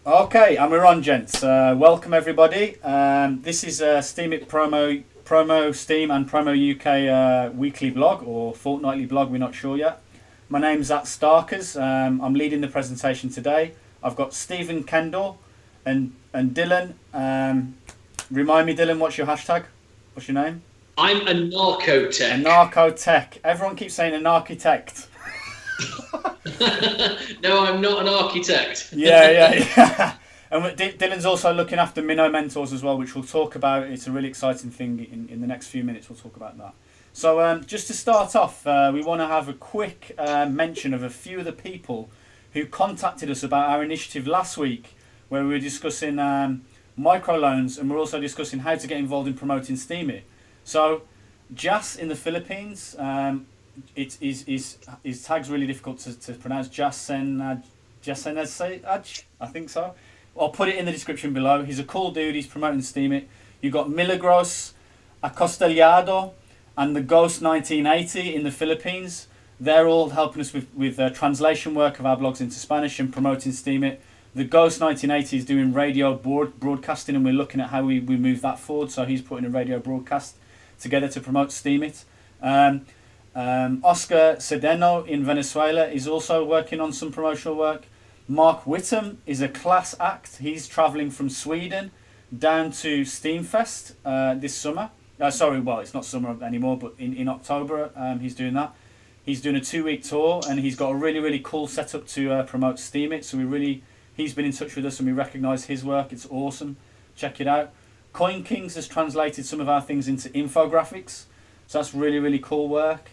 Okay, and we're on, gents. Welcome everybody. This is steemit PromoSteam and Promo UK weekly blog or fortnightly blog. We're not sure yet. My name's at Starkers. I'm leading the presentation today. I've got Stephen Kendall and Dylan. Remind me, Dylan, what's your hashtag? What's your name? I'm Anarchotech. Anarchotech. Everyone keeps saying an architect. No, I'm not an architect. Yeah. And Dylan's also looking after Minnow Mentors as well, which we'll talk about. It's a really exciting thing in the next few minutes. We'll talk about that. So just to start off, we want to have a quick mention of a few of the people who contacted us about our initiative last week, where we were discussing microloans, and we're also discussing how to get involved in promoting Steemit. So Jas in the Philippines, his tag's really difficult to pronounce. Jasenaj, I think so. I'll put it in the description below. He's a cool dude. He's promoting Steemit. You've got Milagros Acostillado and the Ghost 1980 in the Philippines. They're all helping us with translation work of our blogs into Spanish and promoting Steemit. The Ghost 1980 is doing radio broadcasting, and we're looking at how we move that forward. So he's putting a radio broadcast together to promote Steemit. Oscar Cedeno in Venezuela is also working on some promotional work. Mark Whittam is a class act. He's travelling from Sweden down to Steamfest this summer. Well, it's not summer anymore, but in October he's doing that. He's doing a 2-week tour, and he's got a really, really cool setup to promote Steemit. So he's been in touch with us, and we recognise his work. It's awesome. Check it out. Coin Kings has translated some of our things into infographics. So that's really, really cool work.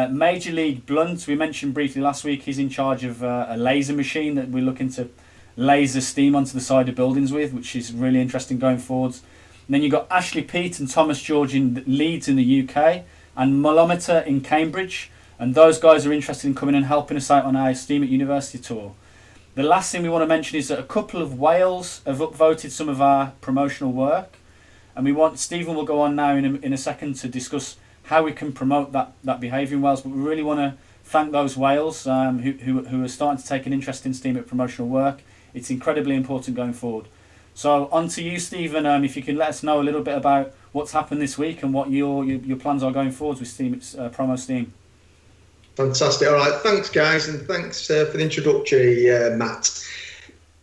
Major League Blunt, we mentioned briefly last week, he's in charge of a laser machine that we're looking to laser steam onto the side of buildings with, which is really interesting going forwards. And then you've got Ashley Pete and Thomas George in Leeds in the UK, and Molometer in Cambridge. And those guys are interested in coming and helping us out on our Steam at University tour. The last thing we want to mention is that a couple of Wales have upvoted some of our promotional work. And Stephen will go on now in a second to discuss how we can promote that behaviour in Wales, but we really want to thank those Wales who are starting to take an interest in Steemit promotional work. It's incredibly important going forward. So on to you, Stephen. If you can let us know a little bit about what's happened this week and what your plans are going forward with Steemit's PromoSteam. Fantastic. All right, thanks guys, and thanks for the introductory, Matt.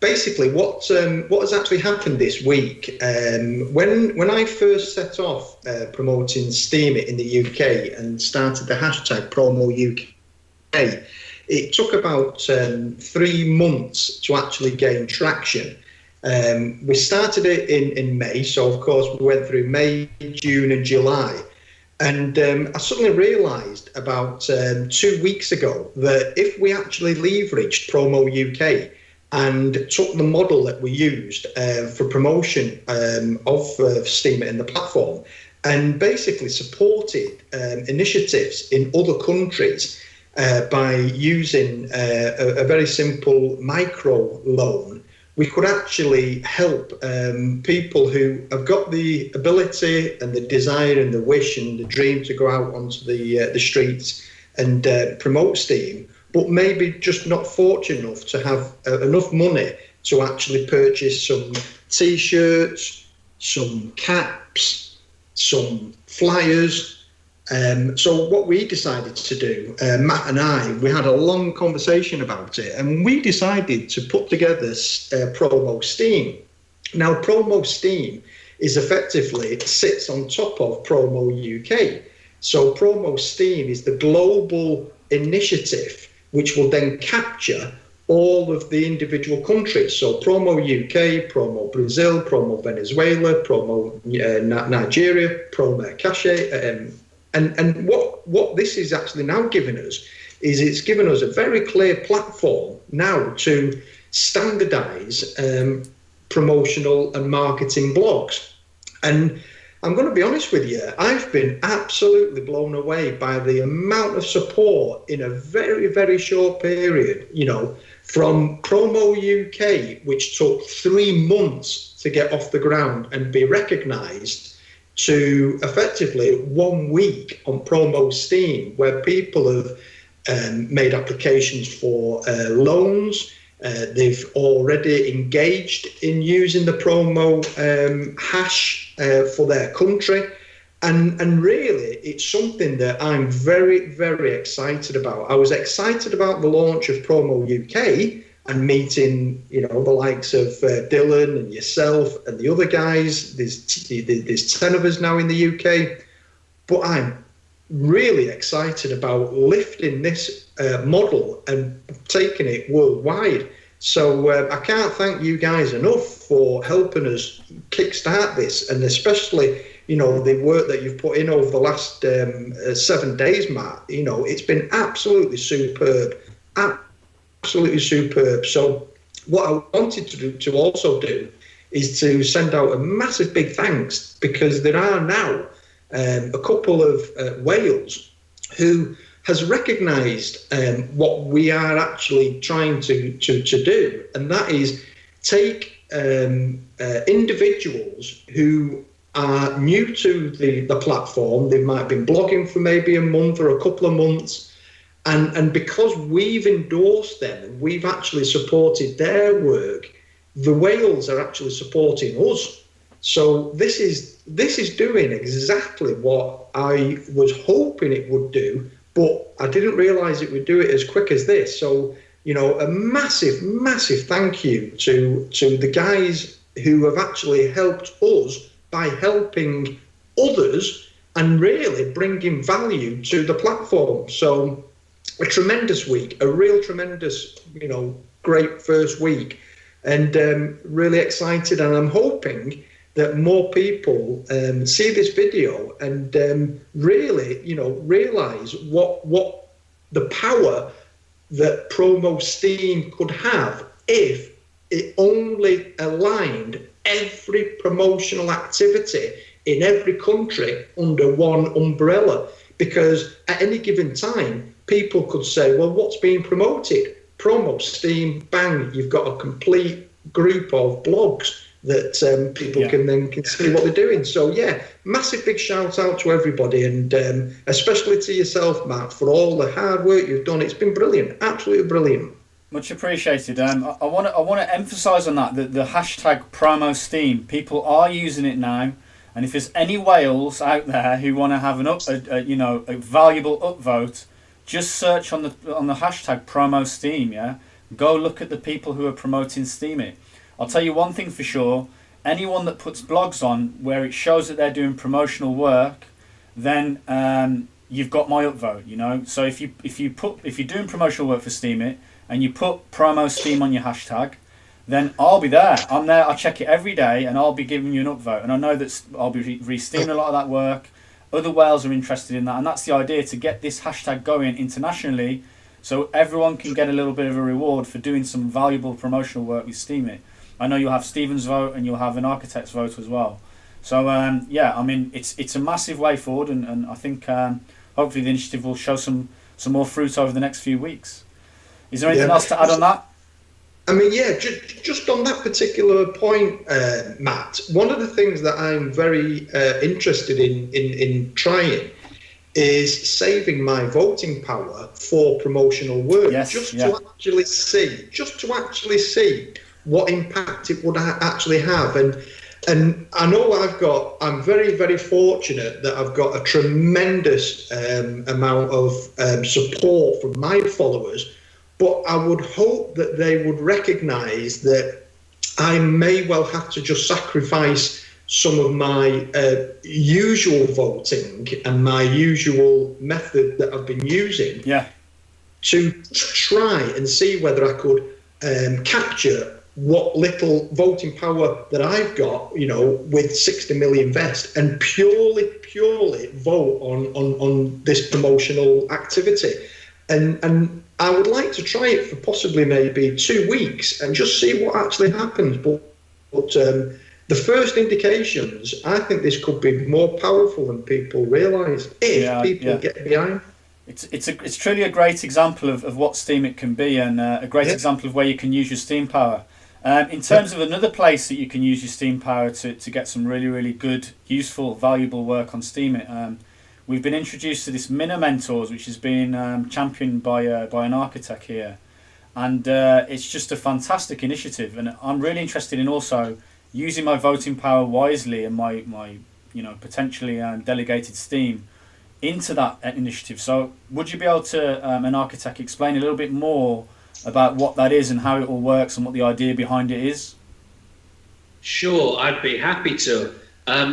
Basically, what has actually happened this week? When I first set off promoting Steemit in the UK and started the hashtag PromoUK, it took about 3 months to actually gain traction. We started it in May, so of course we went through May, June, and July. And I suddenly realised about 2 weeks ago that if we actually leveraged Promo UK and took the model that we used for promotion of Steemit in the platform and basically supported initiatives in other countries by using a very simple micro loan, we could actually help people who have got the ability and the desire and the wish and the dream to go out onto the streets and promote Steam, but maybe just not fortunate enough to have enough money to actually purchase some T-shirts, some caps, some flyers. So what we decided to do, Matt and I, we had a long conversation about it, and we decided to put together PromoSteam. Now, PromoSteam is effectively sits on top of Promo UK. So PromoSteam is the global initiative which will then capture all of the individual countries. So Promo UK, Promo Brazil, Promo Venezuela, Promo Nigeria, Promo Cache. And what this is actually now giving us is it's given us a very clear platform now to standardize promotional and marketing blogs. And I'm going to be honest with you, I've been absolutely blown away by the amount of support in a very, very short period, from Promo UK, which took 3 months to get off the ground and be recognised, to effectively 1 week on PromoSteam, where people have made applications for loans, They've already engaged in using the promo hash for their country. And really, it's something that I'm very, very excited about. I was excited about the launch of Promo UK and meeting, the likes of Dylan and yourself and the other guys. There's 10 of us now in the UK. But I'm really excited about lifting this model and taking it worldwide. So I can't thank you guys enough for helping us kickstart this, and especially the work that you've put in over the last 7 days, Matt. It's been absolutely superb, absolutely superb. So what I wanted to also do is to send out a massive big thanks, because there are now a couple of whales who has recognised what we are actually trying to do, and that is take individuals who are new to the platform. They might have been blogging for maybe a month or a couple of months, and because we've endorsed them and we've actually supported their work, the whales are actually supporting us. So this is doing exactly what I was hoping it would do, but I didn't realise it would do it as quick as this. So, a massive, massive thank you to the guys who have actually helped us by helping others and really bringing value to the platform. So a tremendous week, a real tremendous, great first week, and really excited. And I'm hoping that more people see this video and really, realise what the power that Promo-steem could have if it only aligned every promotional activity in every country under one umbrella. Because at any given time, people could say, well, what's being promoted? Promo-steem, bang, you've got a complete group of blogs that people can see what they're doing. So yeah, massive big shout out to everybody, and especially to yourself, Matt, for all the hard work you've done. It's been brilliant, absolutely brilliant. Much appreciated. I want to emphasise on that the hashtag Promo-steem. People are using it now, and if there's any whales out there who want to have a valuable upvote, just search on the hashtag Promo-steem. Yeah, go look at the people who are promoting Steemit. I'll tell you one thing for sure: anyone that puts blogs on where it shows that they're doing promotional work, then you've got my upvote. So if you're doing promotional work for Steemit and you put Promo-steem on your hashtag, then I'll be there. I'm there. I check it every day, and I'll be giving you an upvote. And I know that I'll be re-steaming a lot of that work. Other whales are interested in that, and that's the idea, to get this hashtag going internationally, so everyone can get a little bit of a reward for doing some valuable promotional work with Steemit. I know you'll have Stephen's vote, and you'll have an architect's vote as well. So it's a massive way forward, and I think hopefully the initiative will show some more fruit over the next few weeks. Is there anything else to add on that? I mean, just on that particular point, Matt, one of the things that I'm very interested in trying is saving my voting power for promotional work, to actually see what impact it would actually have. And I know I'm very, very fortunate that I've got a tremendous amount of support from my followers, but I would hope that they would recognise that I may well have to just sacrifice some of my usual voting and my usual method that I've been using to try and see whether I could capture what little voting power that I've got, with 60 million vest, and purely vote on this promotional activity. And I would like to try it for possibly maybe 2 weeks and just see what actually happens. But the first indications, I think this could be more powerful than people realise if people get behind. It's truly a great example of what Steemit can be, and a great example of where you can use your steam power. In terms of another place that you can use your steam power to get some really, really good, useful, valuable work on Steemit, we've been introduced to this Minnow Mentors, which is being championed by an architect here. and it's just a fantastic initiative. And I'm really interested in also using my voting power wisely and my potentially delegated steam into that initiative. So would you be able to, an architect, explain a little bit more about what that is and how it all works and what the idea behind it is? Sure, I'd be happy to.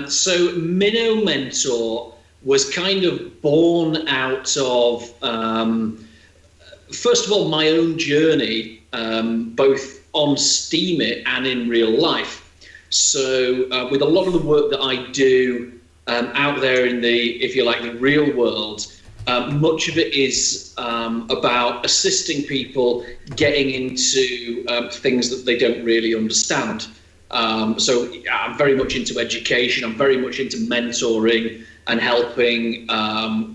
So Minnow Mentor was kind of born out of, first of all, my own journey, both on steemit and in real life. So with a lot of the work that I do out there in the, if you like, the real world, much of it is about assisting people getting into things that they don't really understand. So I'm very much into education. I'm very much into mentoring and helping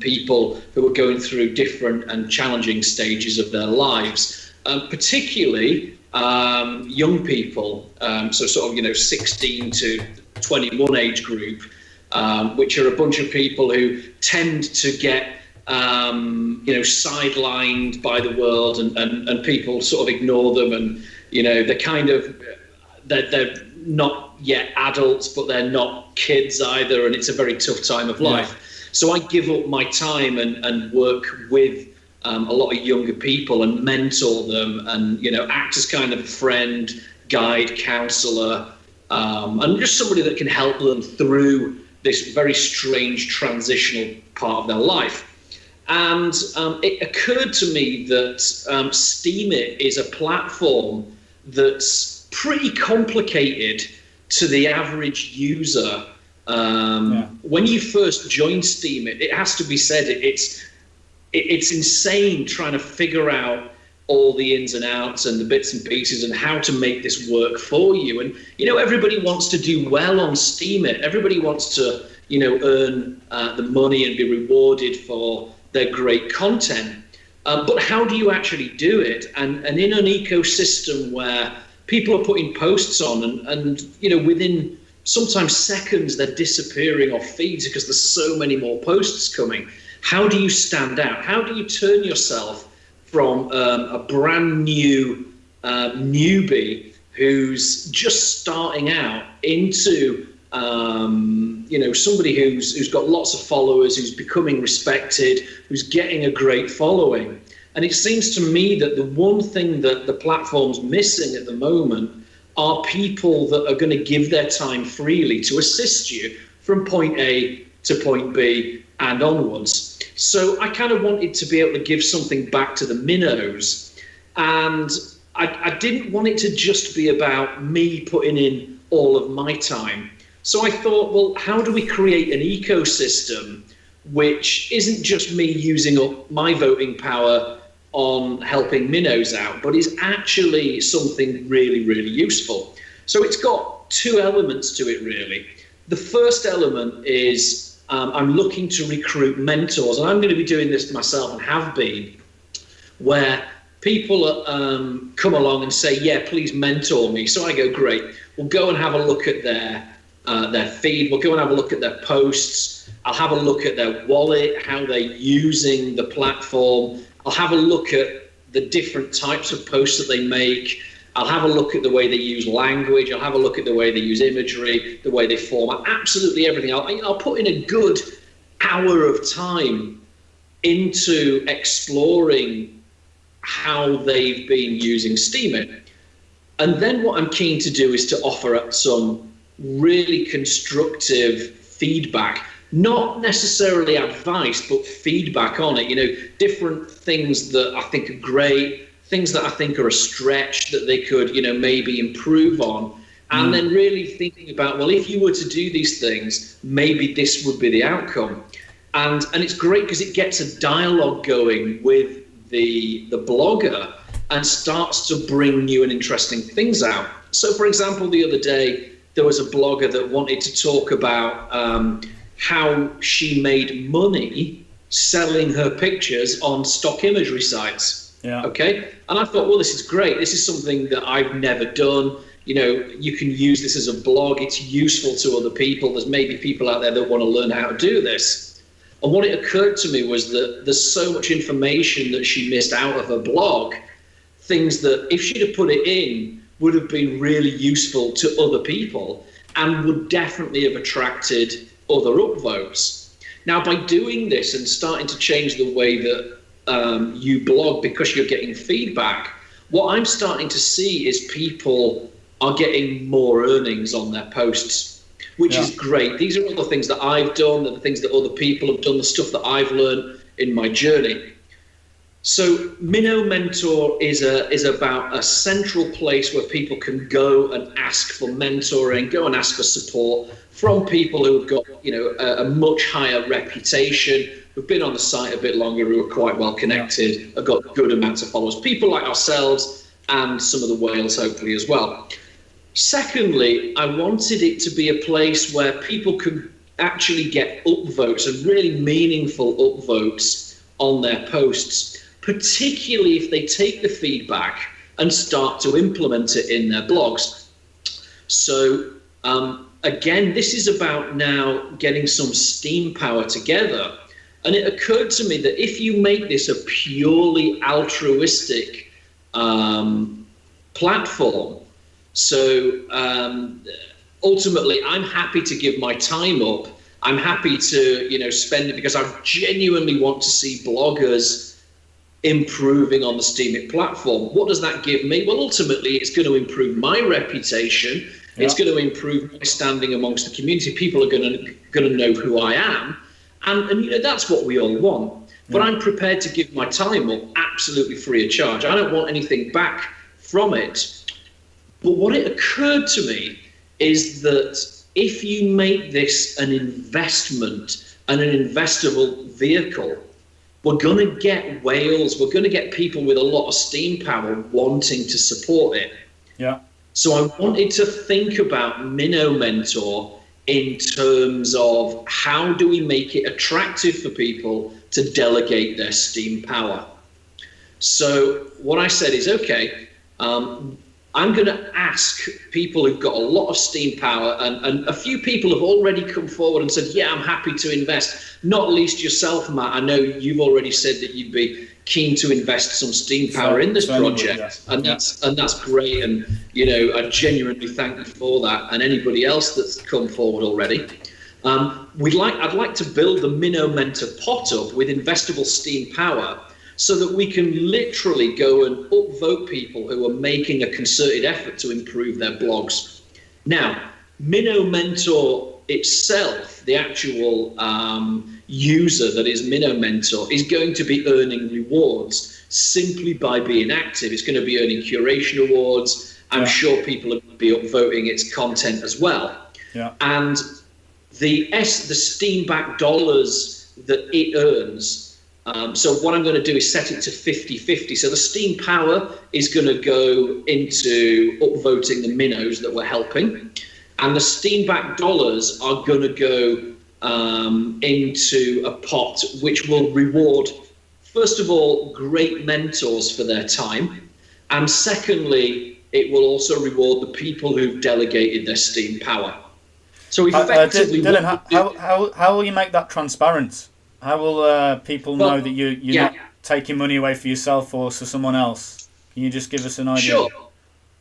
people who are going through different and challenging stages of their lives, particularly young people. So sort of 16 to 21 age group, which are a bunch of people who tend to get sidelined by the world, and people sort of ignore them, and they're kind of they're not yet adults, but they're not kids either, and it's a very tough time of life. So I give up my time and work with a lot of younger people and mentor them, and act as kind of a friend, guide, counsellor, and just somebody that can help them through this very strange transitional part of their life. And it occurred to me that steemit is a platform that's pretty complicated to the average user. When you first join steemit, it has to be said, it's insane trying to figure out all the ins and outs and the bits and pieces and how to make this work for you. And everybody wants to do well on steemit. Everybody wants to earn the money and be rewarded for their great content. But how do you actually do it? And in an ecosystem where people are putting posts on and within sometimes seconds they're disappearing off feeds because there's so many more posts coming, how do you stand out? How do you turn yourself from a brand new newbie who's just starting out into somebody who's got lots of followers, who's becoming respected, who's getting a great following? And it seems to me that the one thing that the platform's missing at the moment are people that are going to give their time freely to assist you from point A to point B and onwards. So I kind of wanted to be able to give something back to the minnows, and I didn't want it to just be about me putting in all of my time. So I thought, well, how do we create an ecosystem which isn't just me using up my voting power on helping minnows out, but is actually something really, really useful? So it's got two elements to it, really. The first element is I'm looking to recruit mentors, and I'm going to be doing this myself and have been, where people come along and say, yeah, please mentor me. So I go, great, we'll go and have a look at their feed, we'll go and have a look at their posts, I'll have a look at their wallet, how they're using the platform, I'll have a look at the different types of posts that they make, I'll have a look at the way they use language, I'll have a look at the way they use imagery, the way they format, absolutely everything. I'll put in a good hour of time into exploring how they've been using steemit. And then what I'm keen to do is to offer up some really constructive feedback, not necessarily advice, but feedback on it, different things that I think are great, things that I think are a stretch that they could, maybe improve on. And then really thinking about, well, if you were to do these things, maybe this would be the outcome. And it's great because it gets a dialogue going with the blogger and starts to bring new and interesting things out. So, for example, the other day, there was a blogger that wanted to talk about how she made money selling her pictures on stock imagery sites. Yeah. Okay. And I thought, well, this is great. This is something that I've never done. You can use this as a blog. It's useful to other people. There's maybe people out there that want to learn how to do this. And what it occurred to me was that there's so much information that she missed out of her blog things that if she'd have put it in would have been really useful to other people and would definitely have attracted other upvotes. Now, by doing this and starting to change the way that you blog because you're getting feedback, what I'm starting to see is people are getting more earnings on their posts, which is great. These are all the things that I've done, the things that other people have done, the stuff that I've learned in my journey. So Minnow Mentor is about a central place where people can go and ask for mentoring, go and ask for support from people who've got, you know, a much higher reputation, who've been on the site a bit longer, who are quite well connected, have got good amounts of followers, people like ourselves and some of the whales hopefully as well. Secondly, I wanted it to be a place where people could actually get upvotes and really meaningful upvotes on their posts, particularly if they take the feedback and start to implement it in their blogs. So again, this is about now getting some steam power together. And it occurred to me that if you make this a purely altruistic platform, so ultimately I'm happy to give my time up. I'm happy to, you know, spend it because I genuinely want to see bloggers improving on the Steemit platform. What does that give me? Well, ultimately, it's going to improve my reputation. Yeah. It's going to improve my standing amongst the community. People are going to know who I am, and you know that's what we all want. Yeah. But I'm prepared to give my time up absolutely free of charge. I don't want anything back from it. But what it occurred to me is that if you make this an investment and an investable vehicle, we're going to get whales, we're going to get people with a lot of steam power wanting to support it. Yeah. So I wanted to think about Minnow Mentor in terms of how do we make it attractive for people to delegate their steam power. So what I said is, okay, I'm going to ask people who've got a lot of steam power, and a few people have already come forward and said, yeah, I'm happy to invest. Not least yourself, Matt. I know you've already said that you'd be keen to invest some steam power in this project, and that's great. And you know, I genuinely thank you for that, and anybody else that's come forward already. I'd like to build the Minnow Mentor pot up with investable steam power, so that we can literally go and upvote people who are making a concerted effort to improve their blogs. Now, Minnow Mentor itself, the actual user that is Minnow Mentor, is going to be earning rewards simply by being active. It's going to be earning curation awards. I'm sure people are going to be upvoting its content as well. Yeah. And the steam-backed dollars that it earns, so what I'm going to do is set it to 50-50. So the steam power is going to go into upvoting the minnows that we're helping, and the steam-backed dollars are going to go into a pot which will reward, first of all, great mentors for their time, and secondly, it will also reward the people who've delegated their steam power. So effectively, Dylan, how will you make that transparent? How will people know that you're not taking money away for yourself or for someone else? Can you just give us an idea? Sure.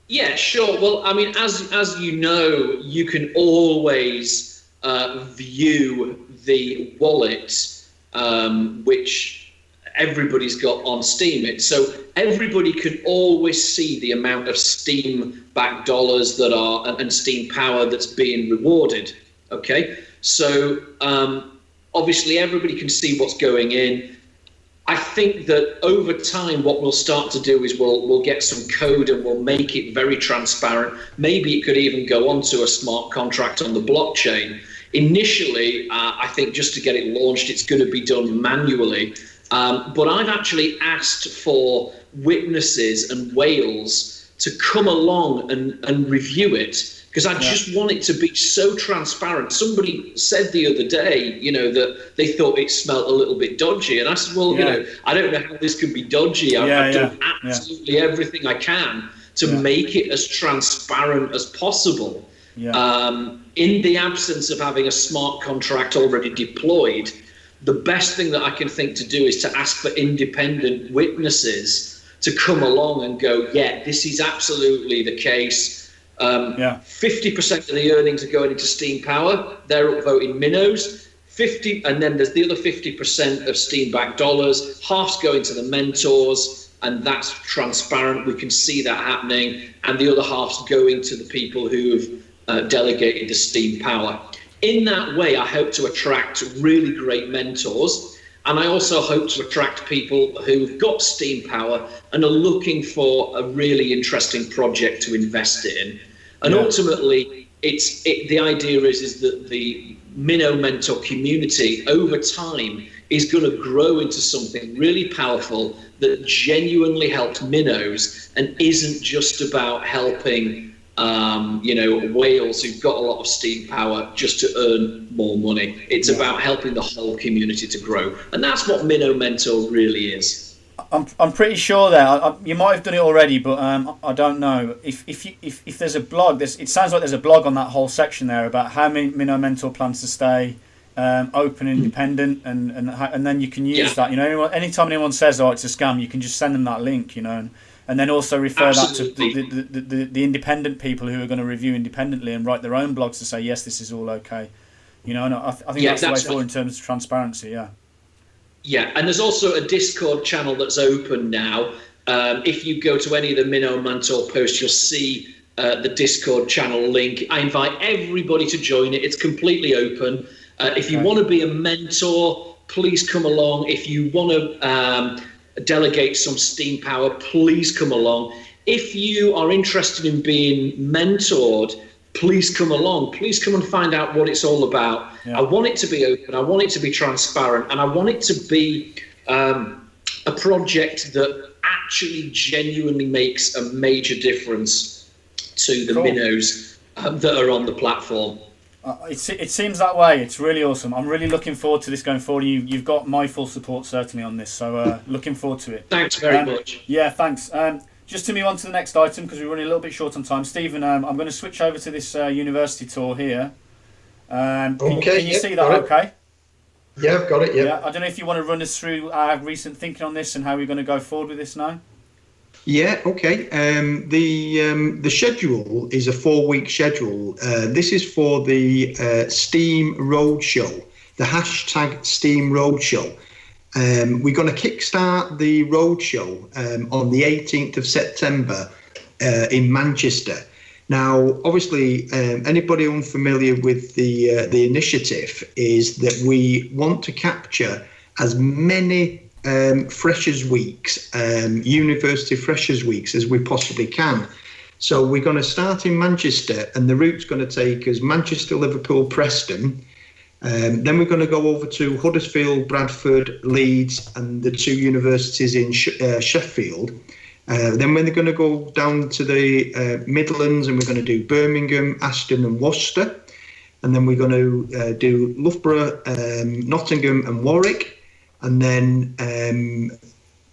Yeah, sure. Well, I mean, as you know, you can always view the wallet, which everybody's got on Steemit. So everybody can always see the amount of Steam-backed dollars that are and steam power that's being rewarded. Okay, so obviously everybody can see what's going in. I think that over time, what we'll start to do is we'll get some code and we'll make it very transparent. Maybe it could even go onto a smart contract on the blockchain. Initially, I think just to get it launched, it's going to be done manually. But I've actually asked for witnesses and whales to come along and review it, because I just want it to be so transparent. Somebody said the other day, you know, that they thought it smelled a little bit dodgy. And I said, well, you know, I don't know how this could be dodgy. I've done absolutely everything I can to make it as transparent as possible. In the absence of having a smart contract already deployed, the best thing that I can think to do is to ask for independent witnesses to come along and go, yeah, this is absolutely the case. 50% of the earnings are going into Steam Power. They're upvoting minnows. And then there's the other 50% of Steam-backed dollars. Half's going to the mentors, and that's transparent. We can see that happening. And the other half's going to the people who've delegated the Steam Power. In that way, I hope to attract really great mentors. And I also hope to attract people who've got Steam Power and are looking for a really interesting project to invest in. And ultimately, the idea is that the minnow mentor community over time is going to grow into something really powerful that genuinely helps minnows and isn't just about helping whales who've got a lot of Steam Power just to earn more money. It's about helping the whole community to grow, and that's what Minnow Mentor really is. I'm pretty sure there. You might have done it already, but I don't know. If there's a blog, it sounds like there's a blog on that whole section there about how Minnow Mentor plans to stay open and independent, and then you can use that. Anytime anyone says, "Oh, it's a scam," you can just send them that link. And then also refer that to the independent people who are going to review independently and write their own blogs to say, yes, this is all okay. And I think that's the way forward in terms of transparency, Yeah, and there's also a Discord channel that's open now. If you go to any of the Minnow Mentor posts, you'll see the Discord channel link. I invite everybody to join it. It's completely open. If you want to be a mentor, please come along. If you want to delegate some Steam Power, please come along. If you are interested in being mentored, please come along. Please come and find out what it's all about. I want it to be open, I want it to be transparent, and I want it to be a project that actually genuinely makes a major difference to the minnows that are on the platform. It seems that way. It's really awesome. I'm really looking forward to this going forward. You've got my full support certainly on this, so looking forward to it. Thanks very much. Yeah, thanks. Just to move on to the next item because we're running a little bit short on time. Stephen, I'm going to switch over to this university tour here. Can you see that okay? Yeah, I've got it, yeah. I don't know if you want to run us through our recent thinking on this and how we're going to go forward with this now. Yeah, okay. The schedule is a 4-week schedule. This is for the Steam Roadshow, the hashtag Steam Roadshow. We're going to kickstart the Roadshow on the 18th of September in Manchester. Now, obviously, anybody unfamiliar with the initiative is that we want to capture as many Freshers Weeks, University Freshers Weeks as we possibly can. So we're going to start in Manchester, and the route's going to take us Manchester, Liverpool, Preston. Then we're going to go over to Huddersfield, Bradford, Leeds, and the 2 universities in Sheffield. Then we're going to go down to the Midlands, and we're going to do Birmingham, Aston, and Worcester. And then we're going to do Loughborough, Nottingham, and Warwick. And then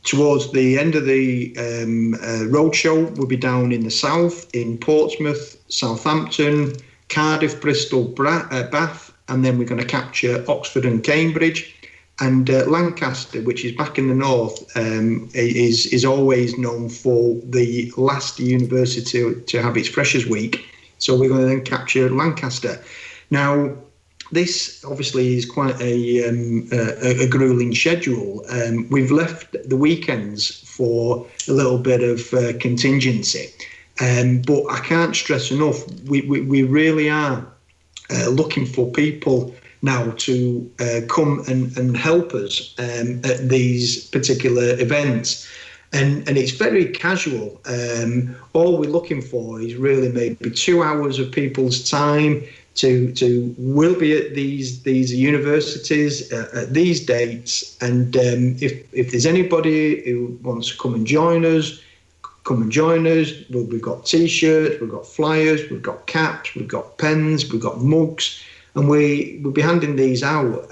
towards the end of the roadshow, we'll be down in the south, in Portsmouth, Southampton, Cardiff, Bristol, Bath, and then we're going to capture Oxford and Cambridge. And Lancaster, which is back in the north, is always known for the last university to have its Freshers Week. So we're going to then capture Lancaster. Now, this obviously is quite a grueling schedule. We've left the weekends for a little bit of contingency, but I can't stress enough, we really are looking for people now to come and help us at these particular events. And it's very casual. All we're looking for is really maybe 2 hours of people's time we'll be at these universities at these dates, and if there's anybody who wants to come and join us, come and join us. We've got t-shirts, we've got flyers, we've got caps, we've got pens, we've got mugs, and we'll be handing these out,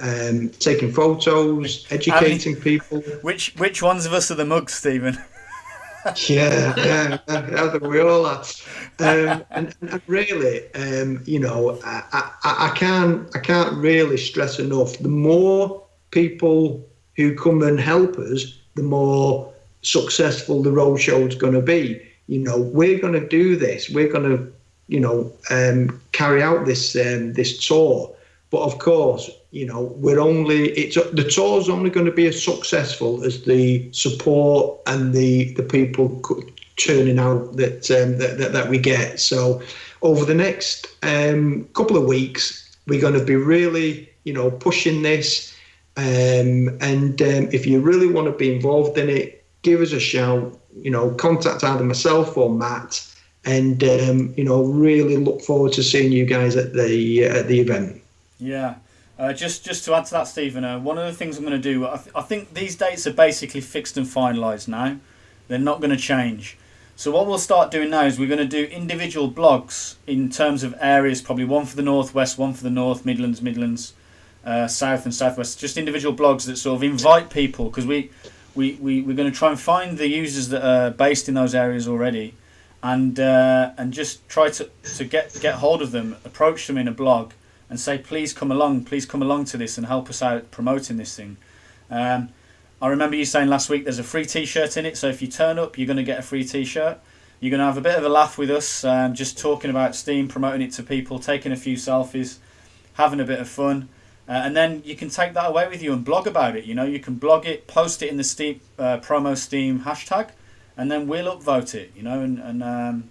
taking photos, educating people. Which ones of us are the mugs, Stephen? Yeah, we all are. And really, I can't really stress enough. The more people who come and help us, the more successful the roadshow is going to be. You know, we're going to do this. We're going to, you know, carry out this tour. But of course, you know, the tour's only going to be as successful as the support and the people turning out that we get. So over the next couple of weeks, we're going to be really, you know, pushing this. And if you really want to be involved in it, give us a shout. You know, contact either myself or Matt, and you know, really look forward to seeing you guys at the event. Yeah, just to add to that, Stephen, one of the things I'm going to do, I think these dates are basically fixed and finalised now. They're not going to change. So what we'll start doing now is we're going to do individual blogs in terms of areas, probably one for the Northwest, one for the North, Midlands, South and Southwest, just individual blogs that sort of invite people, because we're going to try and find the users that are based in those areas already, and just try to get hold of them, approach them in a blog, and say, please come along to this and help us out promoting this thing. I remember you saying last week there's a free t-shirt in it, so if you turn up, you're going to get a free t-shirt. You're going to have a bit of a laugh with us, just talking about Steam, promoting it to people, taking a few selfies, having a bit of fun. And then you can take that away with you and blog about it. You know, you can blog it, post it in the Steam Promo-steem hashtag, and then we'll upvote it. You know, and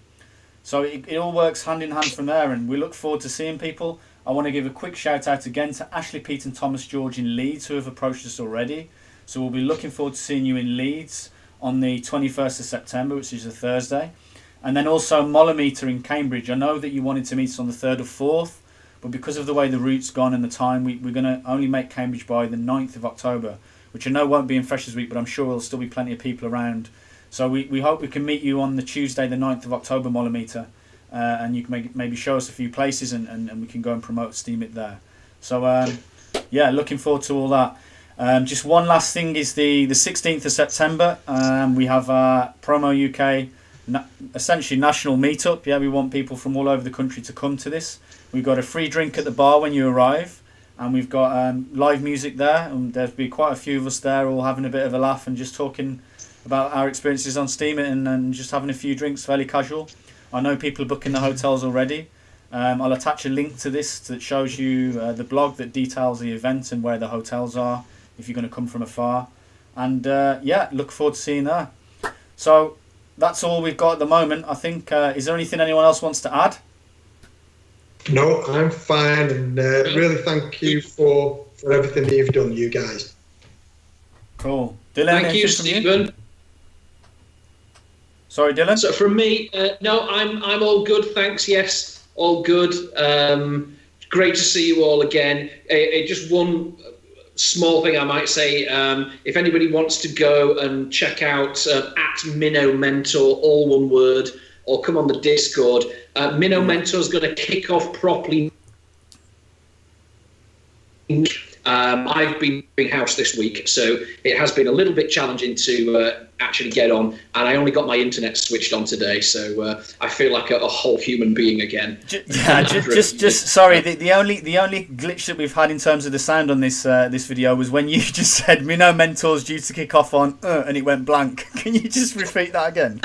so it all works hand in hand from there. And we look forward to seeing people. I want to give a quick shout out again to Ashley, Pete, and Thomas George in Leeds, who have approached us already. So we'll be looking forward to seeing you in Leeds on the 21st of September, which is a Thursday, and then also Molometer in Cambridge. I know that you wanted to meet us on the 3rd or 4th. But because of the way the route's gone and the time, we're going to only make Cambridge by the 9th of October, which I know won't be in Freshers Week, but I'm sure there'll still be plenty of people around. So we hope we can meet you on the Tuesday, the 9th of October, Molometer, and you can maybe show us a few places, and we can go and promote Steemit there. So, yeah, looking forward to all that. Just one last thing is the 16th of September. We have our Promo UK, essentially national meetup. Yeah, we want people from all over the country to come to this. We've got a free drink at the bar when you arrive, and we've got live music there, and there'll be quite a few of us there all having a bit of a laugh and just talking about our experiences on Steam and just having a few drinks, fairly casual. I know people are booking the hotels already. I'll attach a link to this that shows you the blog that details the event and where the hotels are if you're going to come from afar. And yeah, look forward to seeing that. So that's all we've got at the moment. I think, is there anything anyone else wants to add? No, I'm fine, and really thank you for everything that you've done, you guys. Cool. Dylan, thank you, Stephen. Sorry, Dylan? So from me, no, I'm all good, thanks, yes, all good. Great to see you all again. Just one small thing I might say, if anybody wants to go and check out at Minnow Mentor, all one word, or come on the Discord. Minnow Mentor is going to kick off properly. I've been doing house this week, so it has been a little bit challenging to actually get on, and I only got my internet switched on today, so I feel like a whole human being again. Just sorry. The only glitch that we've had in terms of the sound on this video was when you just said Minnow Mentor's due to kick off on, and it went blank. Can you just repeat that again?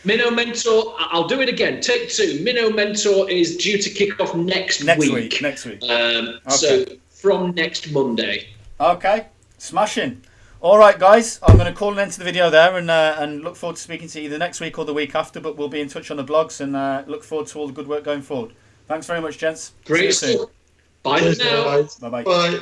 Minnow Mentor, I'll do it again. Take 2. Minnow Mentor is due to kick off next week. Next week. Okay. So from next Monday. Okay, smashing. All right, guys, I'm going to call an end to the video there, and look forward to speaking to you either next week or the week after. But we'll be in touch on the blogs, and look forward to all the good work going forward. Thanks very much, gents. Great. See you soon. Bye for now. Bye-bye. Bye.